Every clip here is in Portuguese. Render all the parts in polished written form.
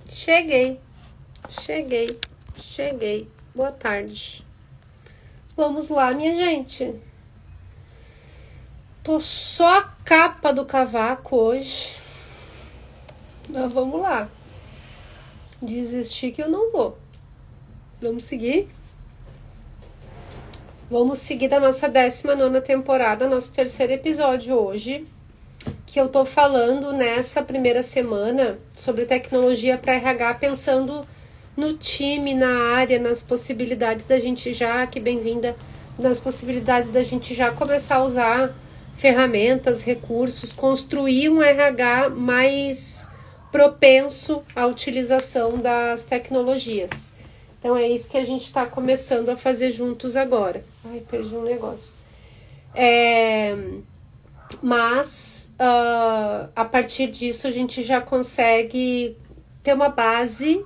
Cheguei. Boa tarde. Vamos lá, minha gente. Tô só a capa do cavaco hoje. Mas vamos lá. Desistir que eu não vou. Vamos seguir? Vamos seguir da nossa 19ª temporada, nosso terceiro episódio hoje, que eu tô falando nessa primeira semana sobre tecnologia para RH, pensando no time, na área, nas possibilidades da gente já, que bem-vinda, nas possibilidades da gente já começar a usar ferramentas, recursos, construir um RH mais propenso à utilização das tecnologias. Então é isso que a gente está começando a fazer juntos agora. Ai, perdi um negócio. Mas a partir disso a gente já consegue ter uma base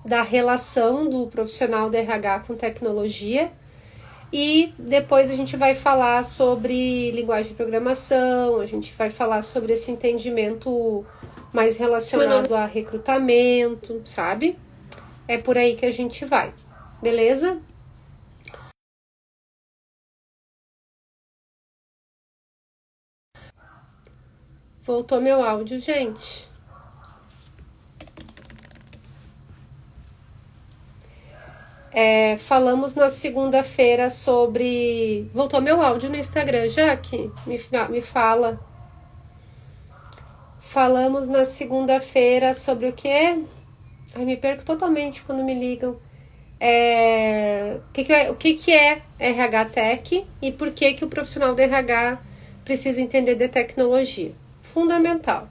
da relação do profissional da RH com tecnologia, e depois a gente vai falar sobre linguagem de programação, a gente vai falar sobre esse entendimento mais relacionado a recrutamento, sabe? É por aí que a gente vai, beleza? Voltou meu áudio, gente. Falamos na segunda-feira sobre... Voltou meu áudio no Instagram, Jaque? Me fala. Falamos na segunda-feira sobre o quê? Ai, me perco totalmente quando me ligam. O que é RH Tech e por que o profissional do RH precisa entender de tecnologia? Fundamental.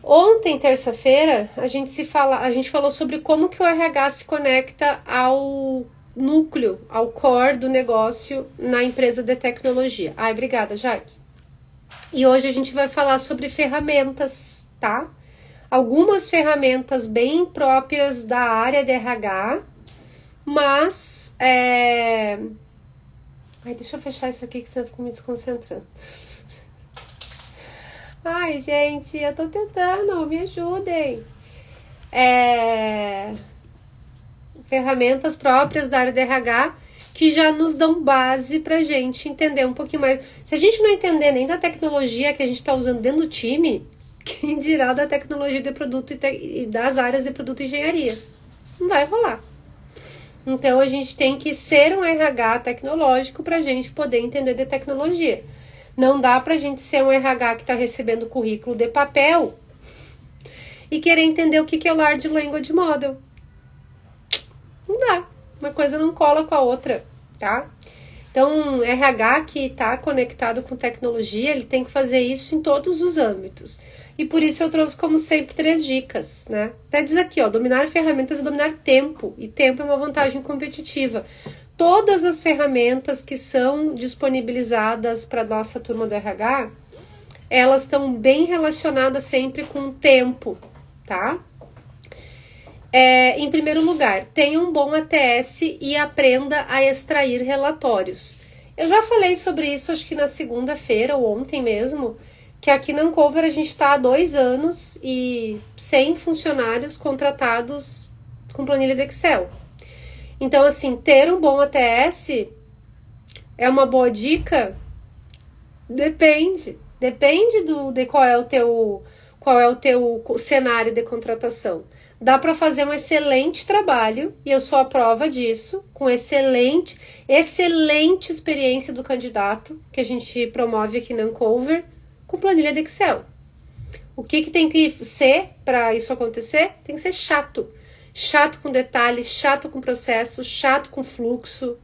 Ontem, terça-feira, a gente falou sobre como que o RH se conecta ao núcleo, ao core do negócio na empresa de tecnologia. Ai, obrigada, Jaque. E hoje a gente vai falar sobre ferramentas, tá? Algumas ferramentas bem próprias da área de RH, mas... Ai, deixa eu fechar isso aqui que senão eu fico me desconcentrando. Ai, gente, eu tô tentando, me ajudem. Ferramentas próprias da área de RH que já nos dão base pra gente entender um pouquinho mais. Se a gente não entender nem da tecnologia que a gente tá usando dentro do time, quem dirá da tecnologia de produto e das áreas de produto e engenharia? Não vai rolar. Então a gente tem que ser um RH tecnológico pra gente poder entender de tecnologia. Não dá pra gente ser um RH que tá recebendo currículo de papel e querer entender o que é o Large Language Model. Não dá. Uma coisa não cola com a outra, tá? Então, RH que tá conectado com tecnologia, ele tem que fazer isso em todos os âmbitos. E por isso eu trouxe, como sempre, 3 dicas, né? Até diz aqui, ó, dominar ferramentas é dominar tempo. E tempo é uma vantagem competitiva. Todas as ferramentas que são disponibilizadas para a nossa turma do RH, elas estão bem relacionadas sempre com o tempo, tá? Em primeiro lugar, tenha um bom ATS e aprenda a extrair relatórios. Eu já falei sobre isso, acho que na segunda-feira ou ontem mesmo, que aqui na Ancover a gente está há 2 anos e 100 funcionários contratados com planilha de Excel. Então, assim, ter um bom ATS é uma boa dica? Depende de qual é o teu cenário de contratação. Dá para fazer um excelente trabalho, e eu sou a prova disso, com excelente experiência do candidato, que a gente promove aqui na Ancover, com planilha de Excel. O que tem que ser para isso acontecer? Tem que ser chato. Chato com detalhes, chato com processo, chato com fluxo.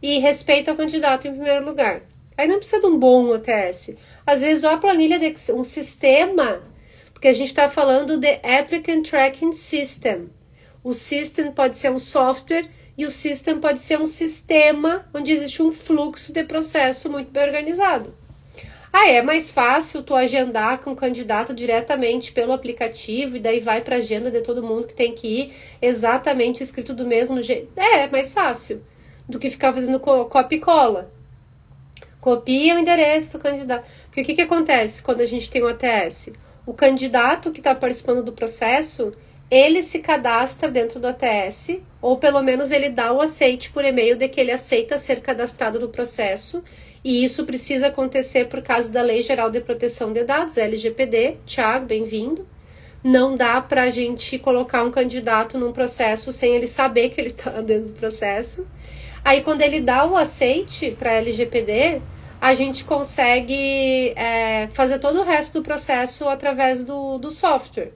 E respeito ao candidato em primeiro lugar. Aí não precisa de um bom ATS. Às vezes, a planilha de um sistema, porque a gente está falando de Applicant Tracking System. O system pode ser um software e o system pode ser um sistema onde existe um fluxo de processo muito bem organizado. É mais fácil tu agendar com o candidato diretamente pelo aplicativo e daí vai para a agenda de todo mundo que tem que ir exatamente escrito do mesmo jeito. É mais fácil do que ficar fazendo copia e cola. Copia o endereço do candidato. Porque o que acontece quando a gente tem um ATS? O candidato que está participando do processo, ele se cadastra dentro do ATS, ou pelo menos ele dá o aceite por e-mail de que ele aceita ser cadastrado no processo, e isso precisa acontecer por causa da Lei Geral de Proteção de Dados, LGPD. Thiago, bem-vindo. Não dá para a gente colocar um candidato num processo sem ele saber que ele está dentro do processo. Aí, quando ele dá o aceite para a LGPD, a gente consegue fazer todo o resto do processo através do software.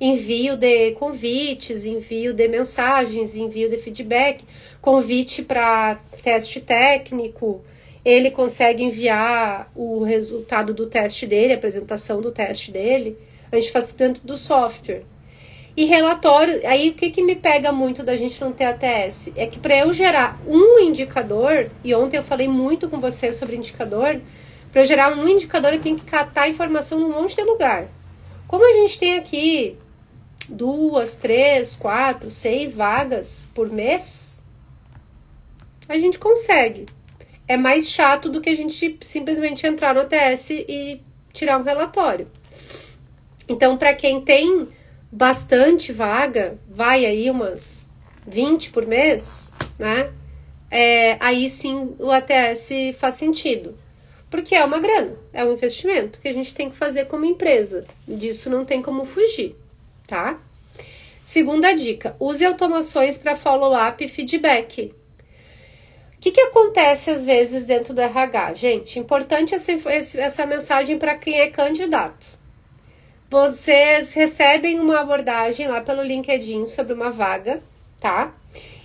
Envio de convites, envio de mensagens, envio de feedback, convite para teste técnico. Ele consegue enviar o resultado do teste dele, a apresentação do teste dele. A gente faz tudo dentro do software. E relatório, aí o que me pega muito da gente não ter ATS? É que para eu gerar um indicador, e ontem eu falei muito com você sobre indicador, para eu gerar um indicador eu tenho que catar informação num monte de lugar. Como a gente tem aqui 2, 3, 4, 6 vagas por mês, a gente consegue. É mais chato do que a gente simplesmente entrar no ATS e tirar um relatório. Então, para quem tem bastante vaga, vai aí umas 20 por mês, né? Aí sim o ATS faz sentido. Porque é uma grana, é um investimento que a gente tem que fazer como empresa. Disso não tem como fugir, tá? Segunda dica, use automações para follow-up e feedback. O que acontece às vezes dentro do RH? Gente, importante essa mensagem para quem é candidato. Vocês recebem uma abordagem lá pelo LinkedIn sobre uma vaga, tá?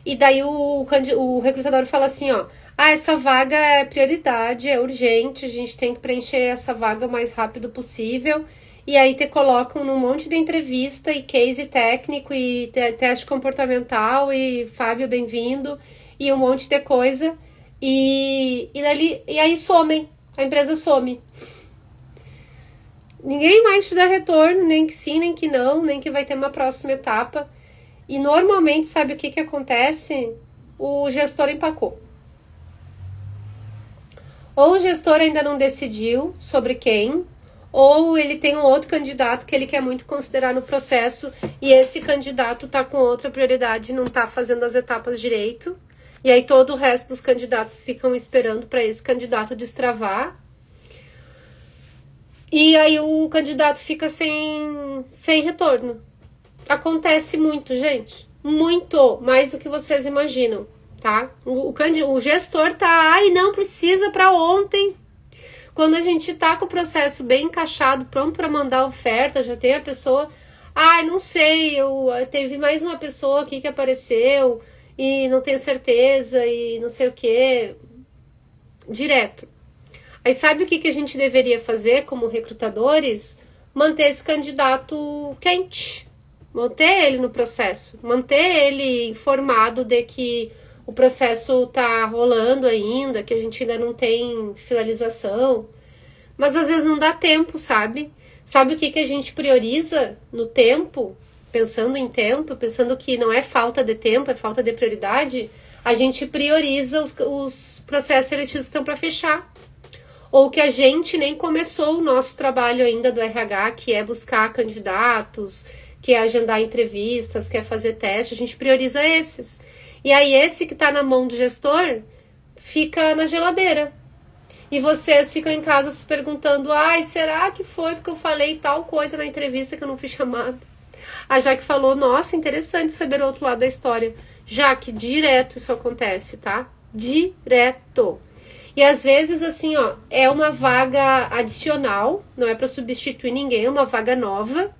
E daí o recrutador fala assim, ó, essa vaga é prioridade, é urgente, a gente tem que preencher essa vaga o mais rápido possível. E aí te colocam num monte de entrevista e case técnico e teste comportamental e Fábio, bem-vindo, e um monte de coisa. E aí somem, a empresa some. Ninguém mais te dá retorno, nem que sim, nem que não, nem que vai ter uma próxima etapa. E normalmente, sabe o que acontece? O gestor empacou. Ou o gestor ainda não decidiu sobre quem, ou ele tem um outro candidato que ele quer muito considerar no processo e esse candidato tá com outra prioridade e não tá fazendo as etapas direito. E aí todo o resto dos candidatos ficam esperando para esse candidato destravar. E aí o candidato fica sem retorno. Acontece muito, gente. Muito, mais do que vocês imaginam, tá? O gestor tá, não precisa para ontem. Quando a gente tá com o processo bem encaixado, pronto para mandar oferta, já tem a pessoa, não sei, teve mais uma pessoa aqui que apareceu e não tenho certeza e não sei o que. Direto. Aí sabe o que a gente deveria fazer como recrutadores? Manter esse candidato quente, manter ele no processo, manter ele informado de que o processo tá rolando ainda, que a gente ainda não tem finalização. Mas às vezes não dá tempo, sabe? Sabe o que a gente prioriza no tempo? Pensando em tempo, pensando que não é falta de tempo, é falta de prioridade, a gente prioriza os processos seletivos que estão para fechar. Ou que a gente nem começou o nosso trabalho ainda do RH, que é buscar candidatos, que é agendar entrevistas, que é fazer teste, a gente prioriza esses. E aí esse que está na mão do gestor fica na geladeira. E vocês ficam em casa se perguntando, será que foi porque eu falei tal coisa na entrevista que eu não fui chamada? A Jaque falou, nossa, interessante saber o outro lado da história. Jaque, direto isso acontece, tá? Direto. E às vezes, assim, é uma vaga adicional, não é para substituir ninguém, é uma vaga nova,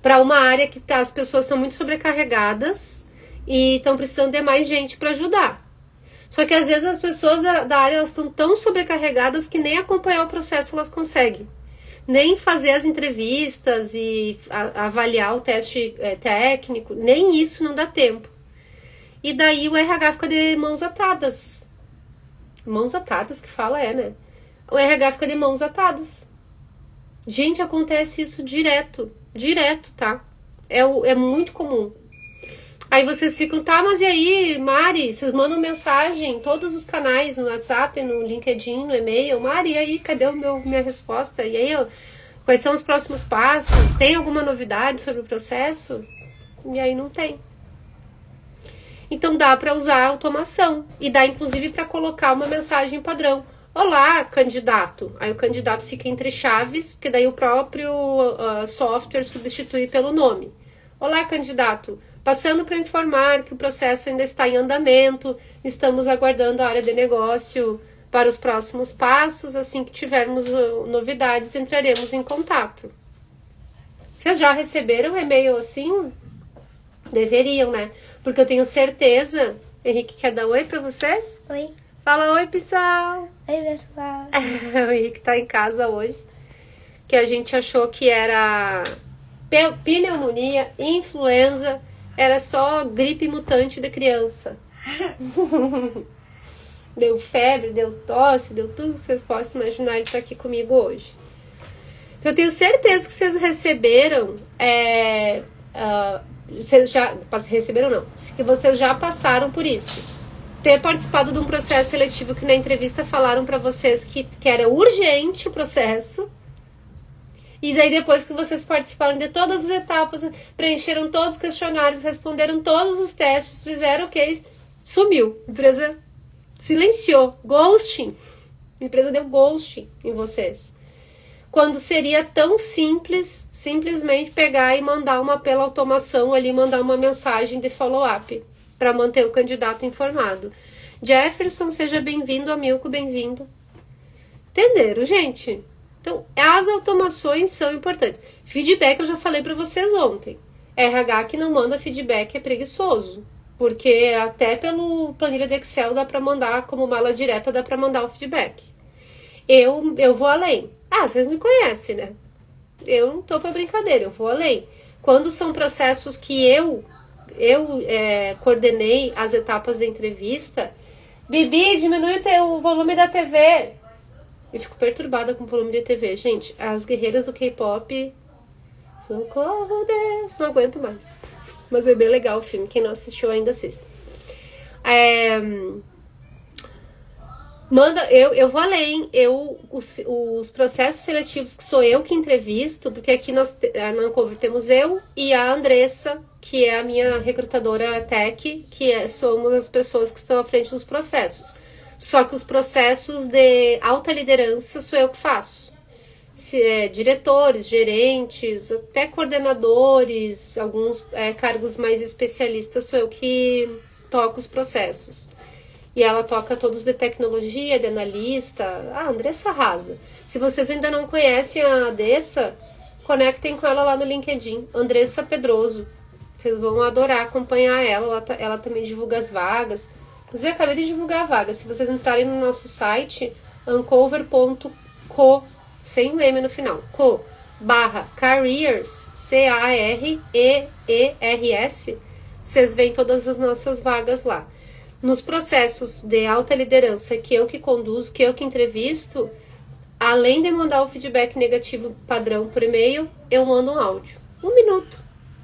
para uma área que as pessoas estão muito sobrecarregadas e estão precisando de mais gente para ajudar. Só que às vezes as pessoas da área elas estão tão sobrecarregadas que nem acompanhar o processo elas conseguem. Nem fazer as entrevistas e avaliar o teste técnico, nem isso não dá tempo. E daí o RH fica de mãos atadas. Mãos atadas que fala né? O RH fica de mãos atadas. Gente, acontece isso direto, tá? É muito comum. Aí vocês ficam, mas e aí, Mari? Vocês mandam mensagem em todos os canais, no WhatsApp, no LinkedIn, no e-mail. Mari, e aí, cadê minha resposta? E aí, Quais são os próximos passos? Tem alguma novidade sobre o processo? E aí não tem. Então dá para usar a automação e dá inclusive para colocar uma mensagem padrão. Olá, candidato. Aí o candidato fica entre chaves, porque daí o próprio software substitui pelo nome. Olá, candidato. Passando para informar que o processo ainda está em andamento, estamos aguardando a área de negócio para os próximos passos. Assim que tivermos novidades, entraremos em contato. Vocês já receberam e-mail assim? Deveriam, né? Porque eu tenho certeza... Henrique, quer dar oi para vocês? Oi. Fala oi, pessoal. Oi, pessoal. O Henrique tá em casa hoje. Que a gente achou que era pneumonia, influenza, era só gripe mutante de criança. Deu febre, deu tosse, deu tudo que vocês possam imaginar. Ele tá aqui comigo hoje. Então, eu tenho certeza que vocês receberam... vocês já... Receberam não. Que vocês já passaram por isso. Ter participado de um processo seletivo que na entrevista falaram pra vocês que era urgente o processo. E daí depois que vocês participaram de todas as etapas, preencheram todos os questionários, responderam todos os testes, fizeram o que sumiu. A empresa silenciou. Ghosting. A empresa deu ghosting em vocês. Quando seria tão simples, simplesmente pegar e mandar pela automação ali, mandar uma mensagem de follow-up para manter o candidato informado. Jefferson, seja bem-vindo. Amilco, bem-vindo. Entenderam, gente? Então, as automações são importantes. Feedback eu já falei para vocês ontem. RH que não manda feedback é preguiçoso. Porque até pelo planilha de Excel dá para mandar, como mala direta, dá para mandar o feedback. Eu vou além. Vocês me conhecem, né? Eu não tô pra brincadeira, eu vou além. Quando são processos que eu coordenei as etapas da entrevista, Bibi, diminui o volume da TV. Eu fico perturbada com o volume da TV. Gente, as guerreiras do K-pop, socorro Deus, não aguento mais. Mas é bem legal o filme, quem não assistiu ainda assista. Eu vou além, os processos seletivos que sou eu que entrevisto, porque aqui na Uncover temos eu e a Andressa, que é a minha recrutadora tech, somos as pessoas que estão à frente dos processos. Só que os processos de alta liderança sou eu que faço. Diretores, gerentes, até coordenadores, alguns cargos mais especialistas, sou eu que toco os processos. E ela toca todos de tecnologia, de analista. Andressa arrasa. Se vocês ainda não conhecem a Andressa, conectem com ela lá no LinkedIn. Andressa Pedroso. Vocês vão adorar acompanhar ela. Ela também divulga as vagas. Inclusive, eu acabei de divulgar a vaga. Se vocês entrarem no nosso site, uncover.co, sem o M no final, co/careers, CAREERS, vocês veem todas as nossas vagas lá. Nos processos de alta liderança que eu que conduzo, que eu que entrevisto, além de mandar o feedback negativo padrão por e-mail, eu mando um áudio. Um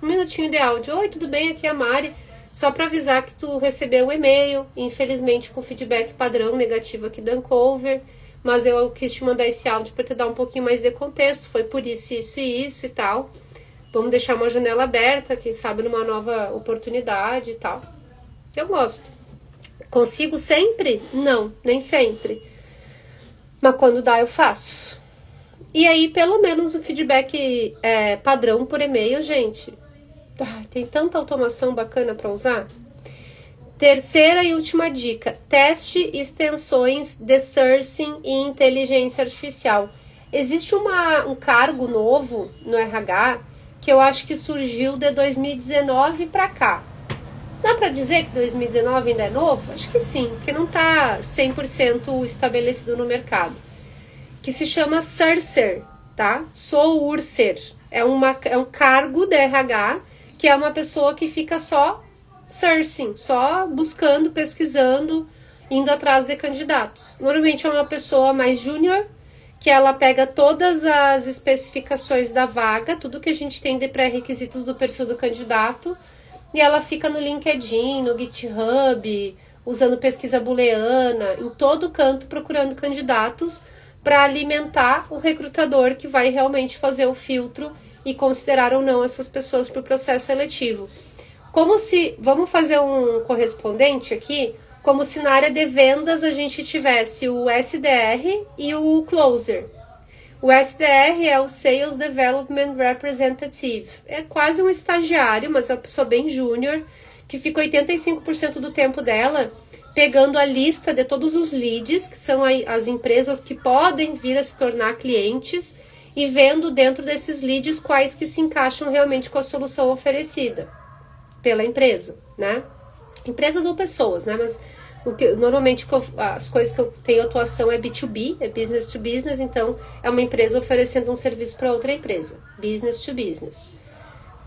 minutinho de áudio. Oi, tudo bem? Aqui é a Mari. Só para avisar que tu recebeu um e-mail, infelizmente com feedback padrão negativo aqui da Uncover, mas eu quis te mandar esse áudio para te dar um pouquinho mais de contexto, foi por isso, isso e isso e tal. Vamos deixar uma janela aberta, quem sabe numa nova oportunidade e tal. Eu gosto. Consigo sempre? Não, nem sempre. Mas quando dá, eu faço. E aí, pelo menos o feedback padrão por e-mail, gente. Tem tanta automação bacana para usar. Terceira e última dica. Teste extensões de sourcing e inteligência artificial. Existe um cargo novo no RH que eu acho que surgiu de 2019 para cá. Dá para dizer que 2019 ainda é novo? Acho que sim, porque não está 100% estabelecido no mercado. Que se chama Sourcer, tá? Sourcer. É um cargo de RH, que é uma pessoa que fica só sourcing, só buscando, pesquisando, indo atrás de candidatos. Normalmente é uma pessoa mais júnior, que ela pega todas as especificações da vaga, tudo que a gente tem de pré-requisitos do perfil do candidato, e ela fica no LinkedIn, no GitHub, usando pesquisa booleana, em todo canto procurando candidatos para alimentar o recrutador que vai realmente fazer o filtro e considerar ou não essas pessoas para o processo seletivo. Como se, vamos fazer um correspondente aqui, como se na área de vendas a gente tivesse o SDR e o Closer. O SDR é o Sales Development Representative. É quase um estagiário, mas é uma pessoa bem júnior, que fica 85% do tempo dela pegando a lista de todos os leads, que são as empresas que podem vir a se tornar clientes, e vendo dentro desses leads quais que se encaixam realmente com a solução oferecida pela empresa, né? Empresas ou pessoas, né? Mas normalmente as coisas que eu tenho atuação é B2B, é business to business, então é uma empresa oferecendo um serviço para outra empresa, business to business.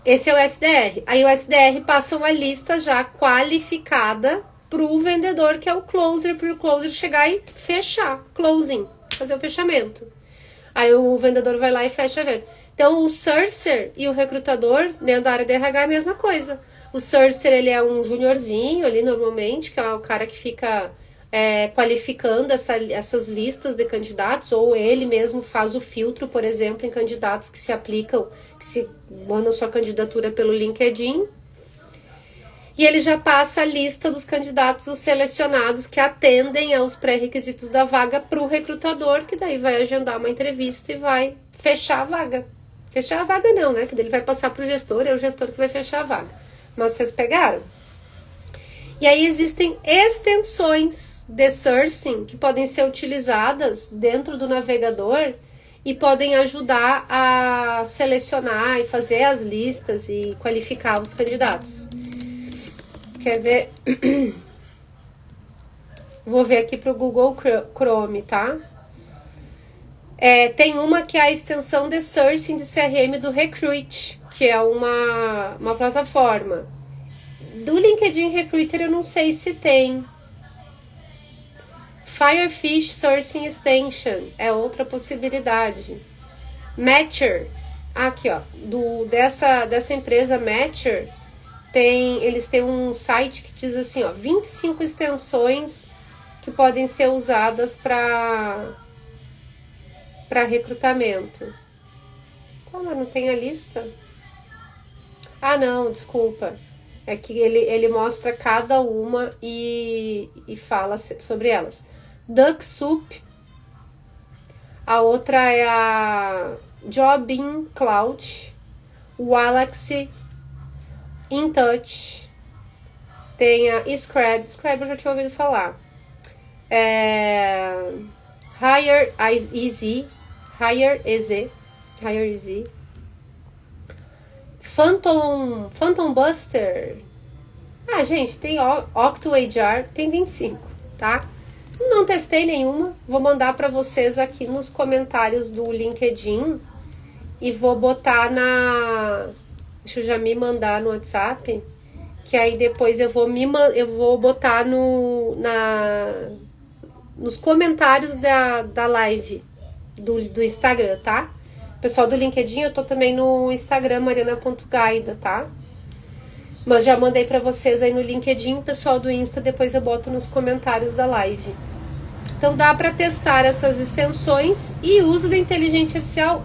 Esse é o SDR. Aí o SDR passa uma lista já qualificada para o vendedor, que é o closer, para o closer chegar e fechar, closing, fazer o fechamento. Aí o vendedor vai lá e fecha a venda. Então o sourcer e o recrutador dentro da área de RH é a mesma coisa. O sourcer, ele é um juniorzinho ali normalmente, que é o cara que fica qualificando essas listas de candidatos, ou ele mesmo faz o filtro, por exemplo, em candidatos que se aplicam, que se mandam sua candidatura pelo LinkedIn. E ele já passa a lista dos candidatos os selecionados que atendem aos pré-requisitos da vaga para o recrutador, que daí vai agendar uma entrevista e vai fechar a vaga. Fechar a vaga não, né? Que daí ele vai passar para o gestor, é o gestor que vai fechar a vaga. Mas vocês pegaram? E aí existem extensões de sourcing que podem ser utilizadas dentro do navegador e podem ajudar a selecionar e fazer as listas e qualificar os candidatos. Quer ver? Vou ver aqui para o Google Chrome, tá? Tem uma que é a extensão de sourcing de CRM do Recruit, que é uma plataforma. Do LinkedIn Recruiter eu não sei se tem. Firefish Sourcing Extension é outra possibilidade. Matcher, aqui ó, dessa empresa Matcher, eles têm um site que diz assim, ó, 25 extensões que podem ser usadas para recrutamento. Tá, mas não tem a lista? Ah, não, desculpa. É que ele mostra cada uma e fala sobre elas. DuckSoup. A outra é a Jobin Cloud. Wallaxy. InTouch. Tem a Scrab. Scrab eu já tinha ouvido falar. Hire Easy. Phantom Buster. Ah, gente, tem OctoHR, tem 25, tá? Não testei nenhuma. Vou mandar para vocês aqui nos comentários do LinkedIn e vou botar deixa eu já me mandar no WhatsApp, que aí depois eu vou botar nos comentários da live do Instagram, tá? Pessoal do LinkedIn, eu tô também no Instagram, mariana.gaida, tá? Mas já mandei pra vocês aí no LinkedIn, pessoal do Insta, depois eu boto nos comentários da live. Então dá para testar essas extensões e uso da inteligência artificial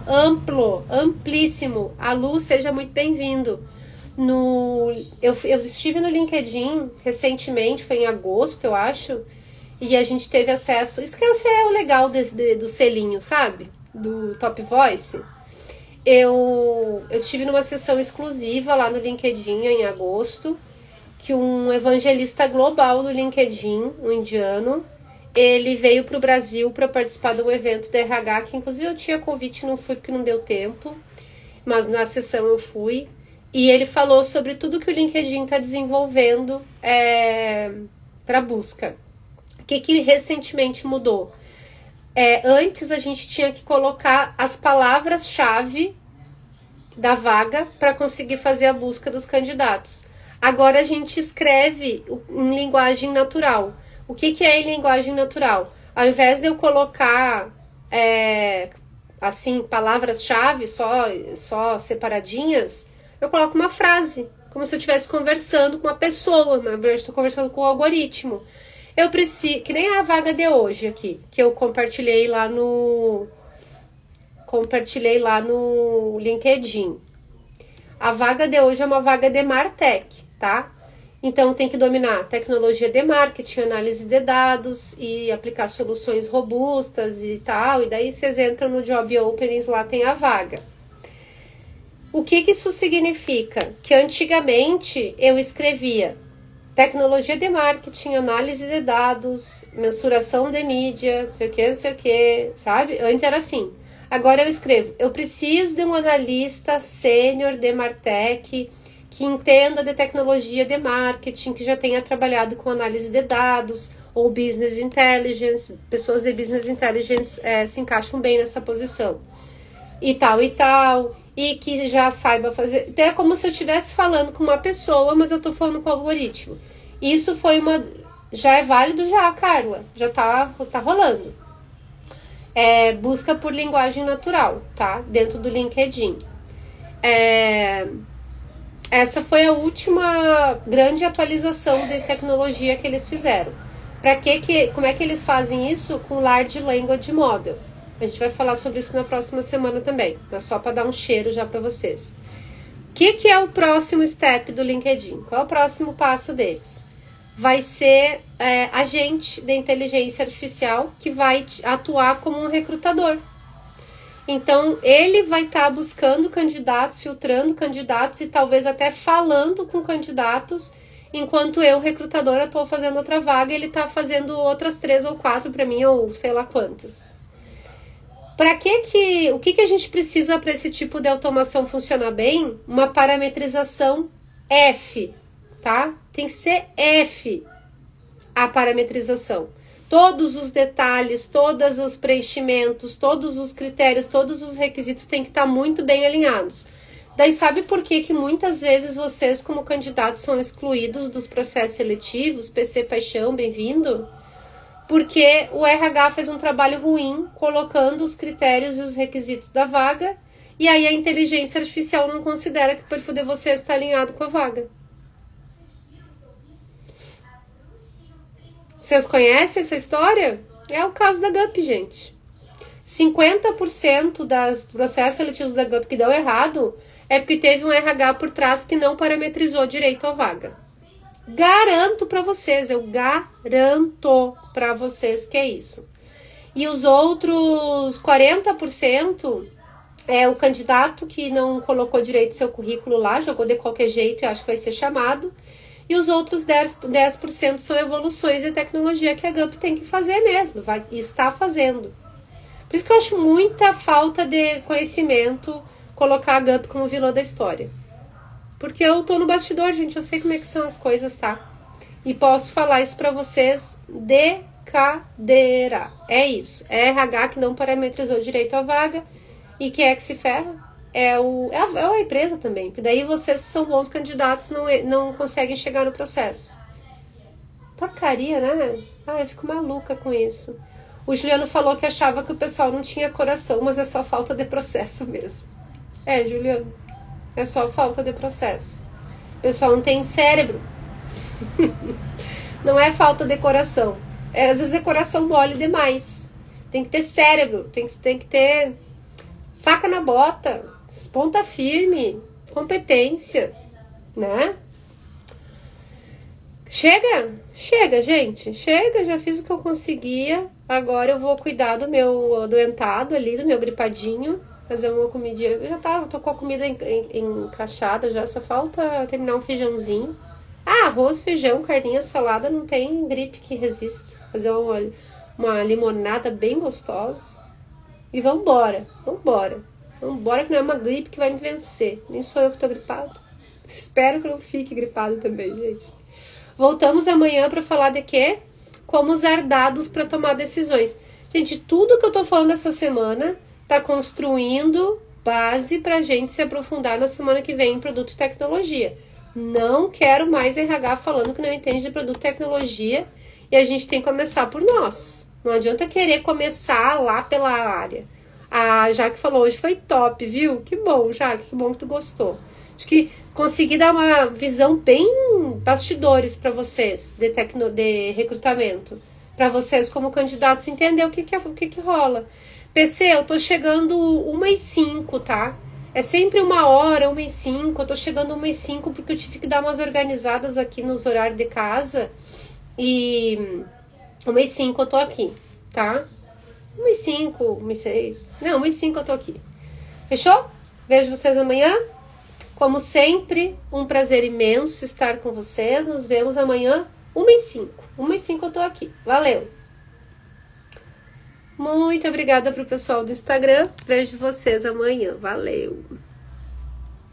amplíssimo. A Lu, seja muito bem-vindo. Eu estive no LinkedIn recentemente, foi em agosto, eu acho, e a gente teve acesso. Isso que é o legal do selinho, sabe? Do Top Voice. Eu estive numa sessão exclusiva lá no LinkedIn em agosto, que um evangelista global do LinkedIn, um indiano, ele veio para o Brasil para participar de um evento da RH, que inclusive eu tinha convite, não fui porque não deu tempo, mas na sessão eu fui, e ele falou sobre tudo que o LinkedIn está desenvolvendo para busca. O que recentemente mudou? Antes a gente tinha que colocar as palavras-chave da vaga para conseguir fazer a busca dos candidatos. Agora a gente escreve em linguagem natural. O que é em linguagem natural? Ao invés de eu colocar assim, palavras-chave só separadinhas, eu coloco uma frase, como se eu estivesse conversando com uma pessoa, mas eu estou conversando com o algoritmo. Eu preciso, que nem a vaga de hoje aqui, que eu compartilhei lá no LinkedIn. A vaga de hoje é uma vaga de Martech, tá? Então tem que dominar tecnologia de marketing, análise de dados e aplicar soluções robustas e tal. E daí vocês entram no Job Openings, lá tem a vaga. O que isso significa? Que antigamente eu escrevia tecnologia de marketing, análise de dados, mensuração de mídia, não sei o que, sabe? Antes era assim. Agora eu escrevo, eu preciso de um analista sênior de Martech que entenda de tecnologia de marketing, que já tenha trabalhado com análise de dados ou business intelligence. Pessoas de business intelligence se encaixam bem nessa posição. E tal, e que já saiba fazer. Então é como se eu estivesse falando com uma pessoa, mas eu tô falando com o algoritmo. Isso foi já é válido já, Carla. Já tá rolando. Busca por linguagem natural, tá? Dentro do LinkedIn. Essa foi a última grande atualização de tecnologia que eles fizeram. Como é que eles fazem isso? Com Large Language Model. A gente vai falar sobre isso na próxima semana também, mas só para dar um cheiro já para vocês. O que é o próximo step do LinkedIn? Qual é o próximo passo deles? Vai ser agente de inteligência artificial que vai atuar como um recrutador. Então, ele vai estar buscando candidatos, filtrando candidatos e talvez até falando com candidatos, enquanto eu, recrutadora, estou fazendo outra vaga e ele está fazendo outras 3 ou 4 para mim, ou sei lá quantas. O que a gente precisa para esse tipo de automação funcionar bem? Uma parametrização F, tá? Tem que ser F a parametrização. Todos os detalhes, todos os preenchimentos, todos os critérios, todos os requisitos têm que estar muito bem alinhados. Daí sabe por que muitas vezes vocês como candidatos são excluídos dos processos seletivos? PC Paixão, bem-vindo. Porque o RH fez um trabalho ruim colocando os critérios e os requisitos da vaga e aí a inteligência artificial não considera que o perfil de vocês está alinhado com a vaga. Vocês conhecem essa história? É o caso da GUP, gente. 50% dos processos seletivos da GUP que deu errado é porque teve um RH por trás que não parametrizou direito a vaga. Garanto para vocês, eu garanto para vocês que é isso. E os outros 40% é o candidato que não colocou direito seu currículo lá, jogou de qualquer jeito e acho que vai ser chamado. E os outros 10% são evoluções de tecnologia que a GUP tem que fazer mesmo, está fazendo. Por isso que eu acho muita falta de conhecimento colocar a GUP como vilã da história. Porque eu tô no bastidor, gente, eu sei como é que são as coisas, tá? E posso falar isso pra vocês de cadeira. É isso, é RH que não parametrizou direito a vaga e quem é que se ferra? É a empresa também, porque daí vocês que são bons candidatos não conseguem chegar no processo. Porcaria, né? Eu fico maluca com isso. O Juliano falou que achava que o pessoal não tinha coração, mas é só falta de processo mesmo. Juliano, é só falta de processo. O pessoal não tem cérebro. Não é falta de coração. Às vezes é coração mole demais. Tem que ter cérebro, tem que ter faca na bota, ponta firme, competência, né? Chega, gente. Chega, já fiz o que eu conseguia. Agora eu vou cuidar do meu adoentado ali, do meu gripadinho. Fazer uma comidinha. Eu tô com a comida encaixada já, só falta terminar um feijãozinho. Arroz, feijão, carninha, salada, não tem gripe que resista. Fazer uma limonada bem gostosa. E vambora, que não é uma gripe que vai me vencer. Nem sou eu que tô gripado. Espero que não fique gripado também, gente. Voltamos amanhã para falar de quê? Como usar dados para tomar decisões. Gente, tudo que eu tô falando essa semana tá construindo base pra gente se aprofundar na semana que vem em produto e tecnologia. Não quero mais RH falando que não entende de produto e tecnologia e a gente tem que começar por nós. Não adianta querer começar lá pela área. A Jaque falou, hoje foi top, viu? Que bom, Jaque, que bom que tu gostou. Acho que consegui dar uma visão bem bastidores para vocês de recrutamento. Para vocês como candidatos entender o que rola. PC, eu tô chegando 1h05, tá? É sempre 1h, 1h05. Eu tô chegando 1h05 porque eu tive que dar umas organizadas aqui nos horários de casa. E 1h05 eu tô aqui, tá? 1h05, 1h06. Não, 1h05 eu tô aqui. Fechou? Vejo vocês amanhã. Como sempre, um prazer imenso estar com vocês. Nos vemos amanhã, 1h05. 1h05 eu tô aqui. Valeu! Muito obrigada pro pessoal do Instagram. Vejo vocês amanhã. Valeu!